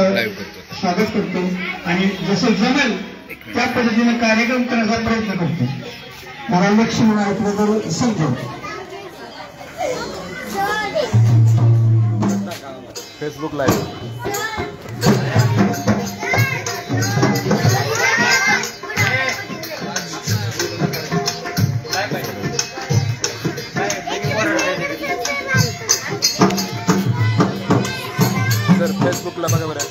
स्वागत करतो आणि जसं जमेल त्या पद्धतीने कार्यक्रम करण्याचा प्रयत्न करतो. मला लक्ष्मण ऐकलं समजवतो. फेसबुक लाईव्ह सर, फेसबुकला बघा बरं सर.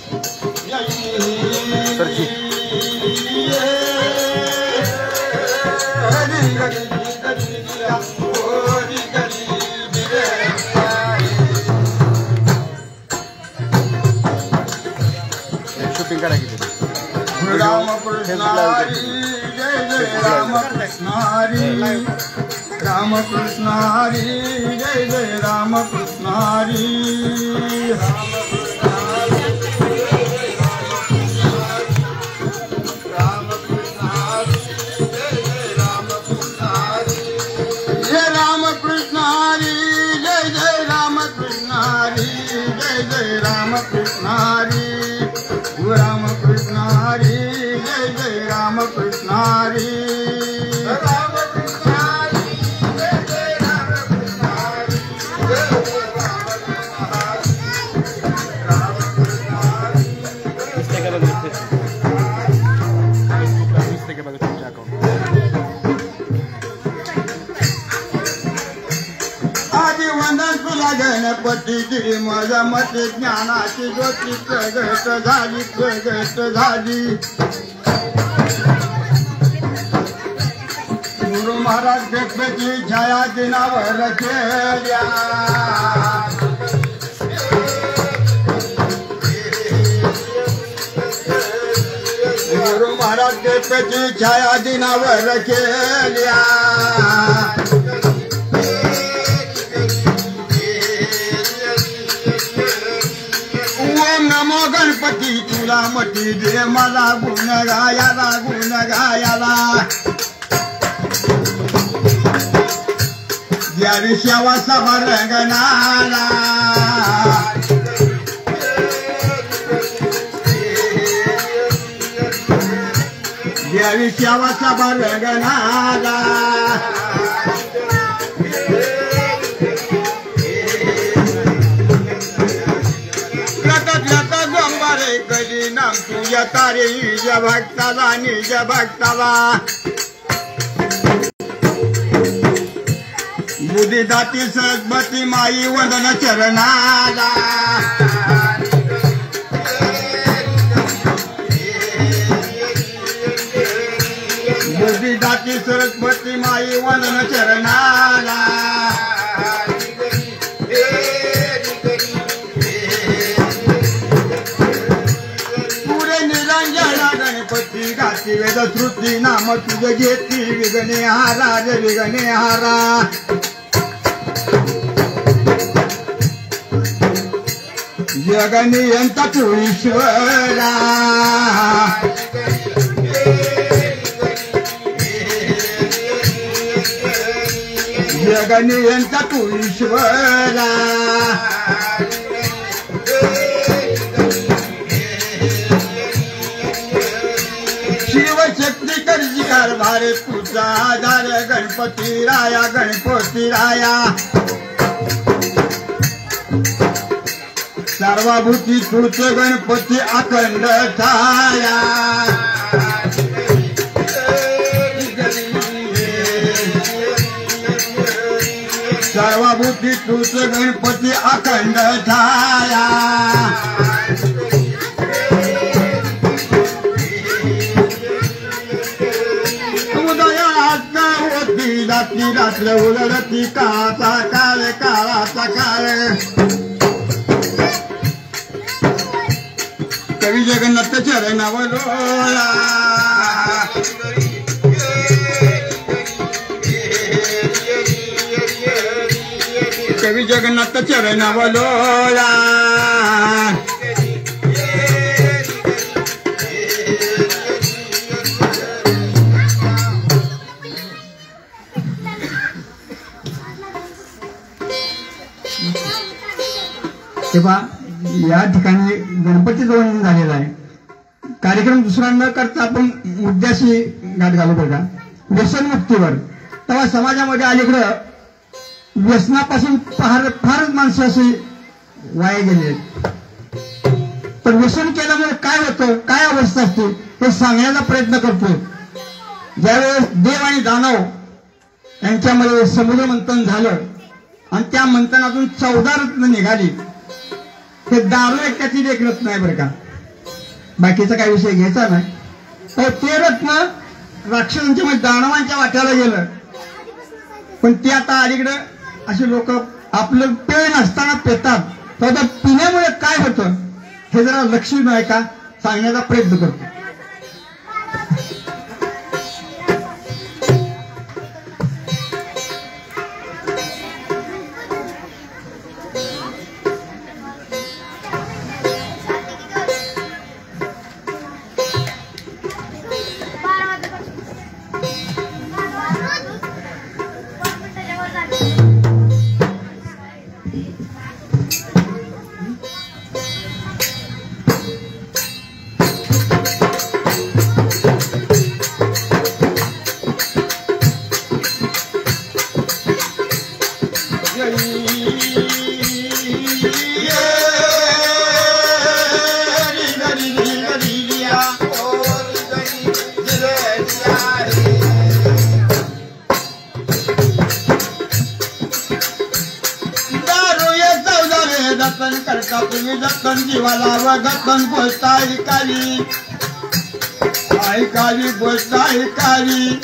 शूटिंग करा की रामकृष्ण हरी जय जय रामकृष्ण हरी रामकृष्ण हरी जय जय रामकृष्ण हरी रामकृष्ण हरी जय जय रामकृष्ण हरी जय जय रामकृष्ण हरी रामकृष्ण हरी जय जय रामकृष्ण हरी रामकृष्ण हरी जय जय रामकृष्ण हरी आदि वंदन तुला गणपती माझ्या मते ज्ञानाची ज्योती प्रगट झाली. गुरु महाराज गणपती छाया दिनावर केल्या गुरु महाराज गणपती छाया दिनावर केल्या. नमो गणपती तुला मती दे मला गुण गायाला द्यावी शेवा सभा रंगनाला द्यावी शेवा सभा रंगनाला कधी नाम तुझ्या तारे निज भक्ताला बुद्धी दाती सरस्वती माई वंदन चरणाला बुद्धी दाती सरस्वती माई वंदन चरणाला गणपती गाती वेद श्रुती नाम तुझे घेती विघ्ने हारा जगनियंता तू ईश्वरा जगनियंता तू ईश्वरा शिवशक्ती करजी कारभार तुझा आधार गणपती राया सर्वभूती तूच गणपती अखंड छाया सर्वभूती तूच गणपती अखंड छाया रात्र उलटी काळाचा काळ कवी जगन्नाथ चरणावलोळा कवी जगन्नाथ चरणावलोळा तेव्हा या ठिकाणी गणपतीचं वंदन झालेलं आहे. कार्यक्रम दुसरा न करता आपण मुद्द्याशी गाठ घालू बघा. व्यसनमुक्तीवर तेव्हा समाजामध्ये अलीकडं व्यसनापासून फारच माणसं अशी वाया गेली आहेत. तर व्यसन केल्यामुळे काय होतं, काय अवस्था असते हे सांगण्याचा प्रयत्न करतो. ज्यावेळेस देव आणि दानव यांच्यामध्ये समुद्र मंथन झालं आणि त्या मंथनातून 14 रत्न निघाली. हे दारू एक त्यातील एक रत्न आहे बरं का, बाकीचा काही विषय घ्यायचा नाही. तर ते रत्न राक्षसांच्या म्हणजे दानवांच्या वाट्याला गेलं. पण ते आता अलीकडे असे लोक आपलं पेय नसताना पेतात. तर पिण्यामुळे काय होतं हे जरा लक्ष नाही का सांगण्याचा प्रयत्न करतो. जतन करता तुम्ही जतन जीवाला व जतन बोलता ऐकावी ऐकावी बोलता ऐकावी.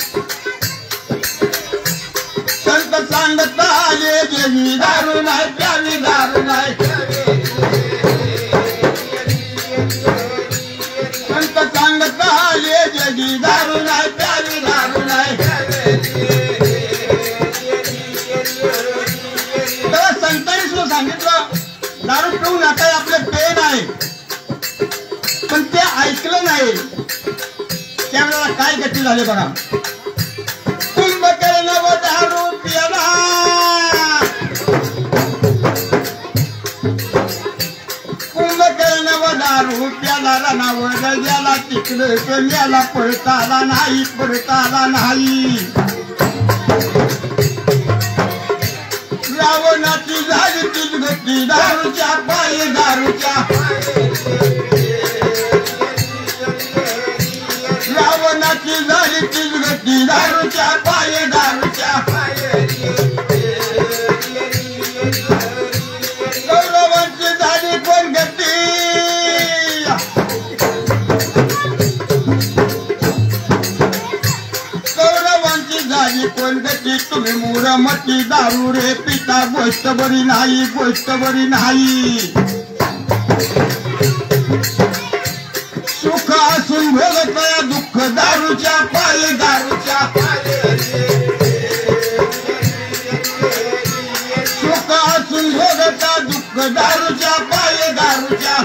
संत सांगता आले देवी दारू नाही प्यावी दारू नाही संत सांगता आले देवी दारू नाही प्यावी दारू नाही. तेव्हा संतांनी सुद्धा सांगितलं दारू पिऊन आता आपले पेय नाही, पण ते ऐकलं नाही. त्यावेळेला काय गती झाले बघा. कुंभकर्ण व दारू पियाला कुंभकर्ण व दारू प्याला रणावर गेला तिकडे गेला पळता आला नाही पळता आला नाही. रावणाची झाली तीच गती दारूच्या पायी दारूच्या रावणाची झाली तीच गती दारूच्या पायी दारूच्या. कौरवांची झाली कोण गती कौरवांची झाली कोण गती तुम्ही मूढमती दारू रे पिता गोष्ट बरी नाही गोष्ट बरी नाही. सुख असून भोगतया दुःख दारूच्या पायी दारूच्या सुख असून भोगता दुःख दारूच्या पायी दारूच्या.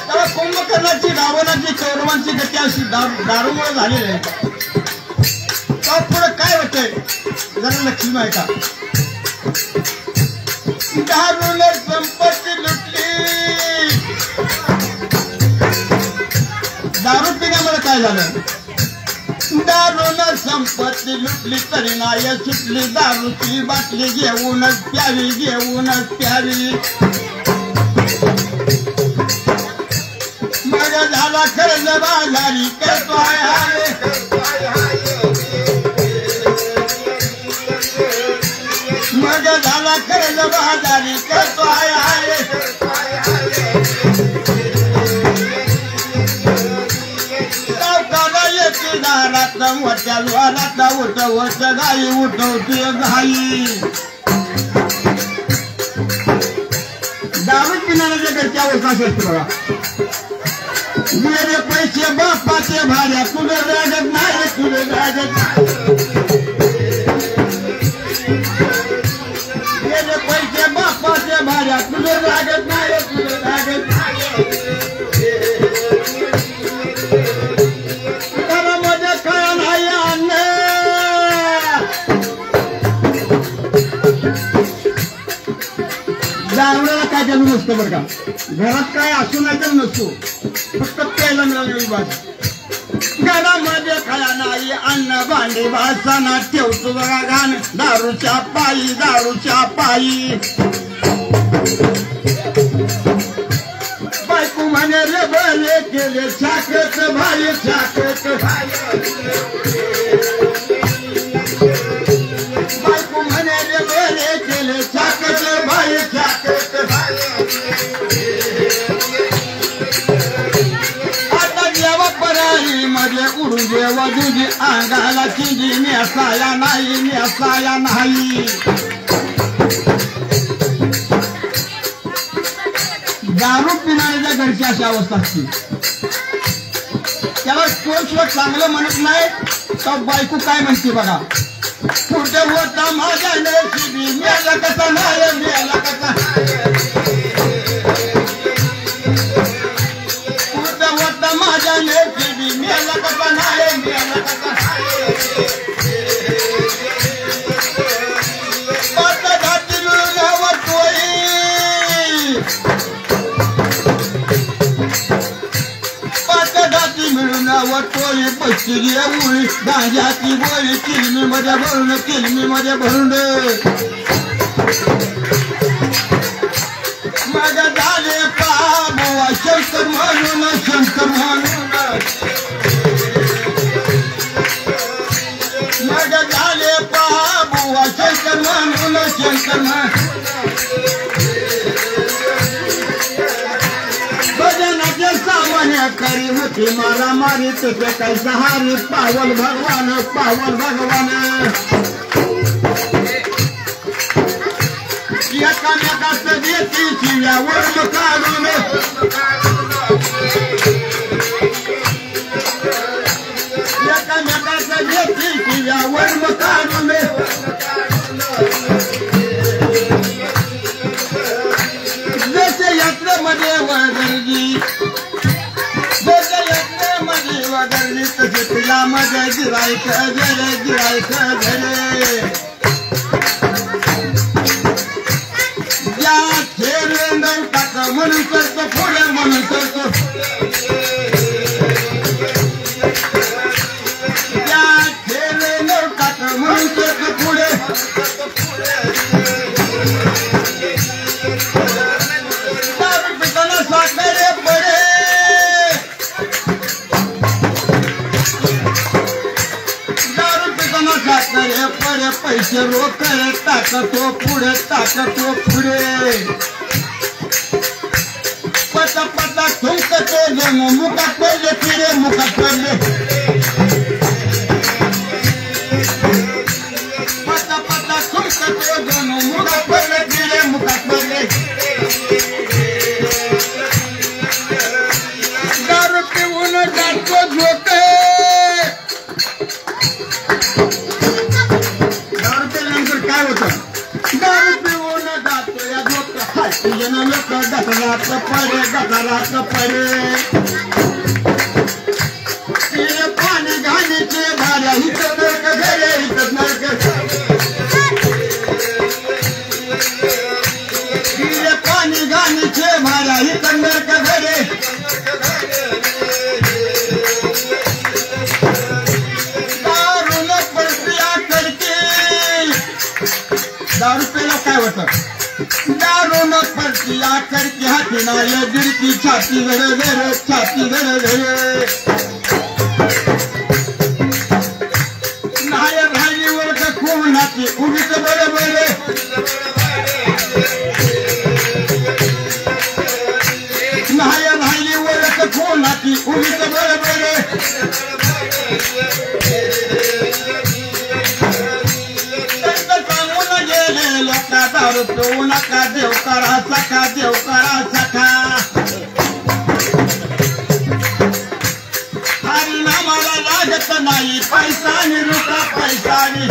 तेव्हा कुंभकर्णाची रावणाची कौरवांची गती अशी दारूमुळे झालेली आहे. तेव्हा पुढे काय होतंय जरा लक्ष्मी आहे का. दारूने संपत्ती लुटली दारू पिण्यामुळे काय झालं. दारूने संपत्ती लुटली तरी नाही सुटली दारूची बाटली घेऊनच प्यावी घेऊनच प्यावी. मग झाला खर्च बाजारी करतो आहे मग झाला खर्च बाजारी करतो आहे. सावकारा येते दारात मोठ्या द्वारात उठवत गाई उठवते घाई. दारू पिणाऱ्याच्या घरची अवस्था अशी असते बघा. मेरे पैसे बापाचे भाड्या तुले रागत नाही तुले रागत मेरे पैसे बापाचे भाड्या तुले रागत नाही तुले रागत घरामध्ये काय नाही आणणे दारूला काय चालू नसतं बरं का. घरात काय असू नाही तर नसतो, फक्त प्यायला मिळालेली बात. घरामध्ये खाया नाही अन्न भांडी वासना ठेवतो बघा घाण दारूच्या पायी दारूच्या पायी. बायको म्हणे रे बरे केले छाकत भाई छाकत. बायको म्हणे रे बरे केले छाकत भाई छाकत. आता जेव्हा पराई मध्ये उडून जेव्हा दुधी अंगाला चिंजी नेसाया नाही नेसाया नाही. दारू पिणाऱ्याच्या घरची अशी अवस्था असते. त्याला कोण चांगलं म्हणत नाही तर बायको काय म्हणते बघा. कुठे होता माझ्या नशिबी मेला कसा नाही मेला कसा. कुठे होता माझ्या नशिबी मेला कसा नाही मेला कसा. टोळी बसली उळी गांजाची गोळी किलमी मध्ये भरून किलमी मध्ये भरून. मग झाले बाबुवा शंकर म्हणून शंकर म्हणून. मग झाले बाबुवा शंकर म्हणून शंकर म्हणून. भजनाचे सामान्य करी होती मारा मारी तुझे काही सहारी पावल भगवान पावल भगवान. एकामेकाचं देती शिव्यावर काढून. एकामेकाचं देती शिव्यावर काढून. जसे यात्रेमध्ये वगरली जसे यात्रेमध्ये वगरली तसे तुला मध्ये गिरायक झरे गिरायक झरे. या खेळ नाही टाक म्हणून करतो पुढे म्हणून करतो. या खेळ नाही टाक म्हणून करतो पुढे. पैसे रोकडे टाकतो पुढे टाकतो पुढे. पता पता ठुमकतो जणू मुखात पडले फिरे मुखात पडले. पता पता ठुमकतो जणू मुखात पडले फिरे मुखात पडले. दारू पिऊन जातो झोके. दारू पिऊन जातो या झोक हाती जण लोक गटरात पडे गटरात पडे. तिने पाणी घालीचे भाड्या हित नरक घरे हित नरक. तिने पाणी घालीचे भाड्या हित नरक घरे. दारू न प्रक्रिया करते. दारू पेला काय होतं. दारू न प्रक्रिया करते हाती नाही गिरती छाती घरे घरे छाती घरे घरे. नाही राहिली वर खून हाती उगीच बरे बरे. नाही राहिली वर खून हाती उगीच बरे बरे. दारू पिऊ नका देव करा सखा देव करा सखा. हरिनामाला लागत नाही पैसा नि रुका पैसा नि.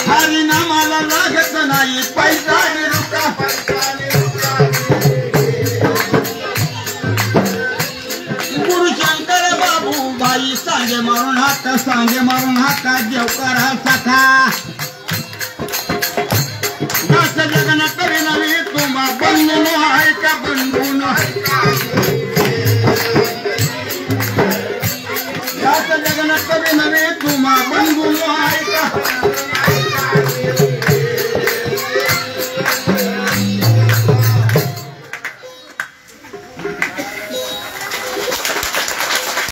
हरिनामाला लागत नाही पैसा नि रुका. गुरु शंकर बाबू बाई सांगे मारून हात सांगे मारून हाका देव करा सखा. याच जगन कवी नव्हे तुम्हा बंधू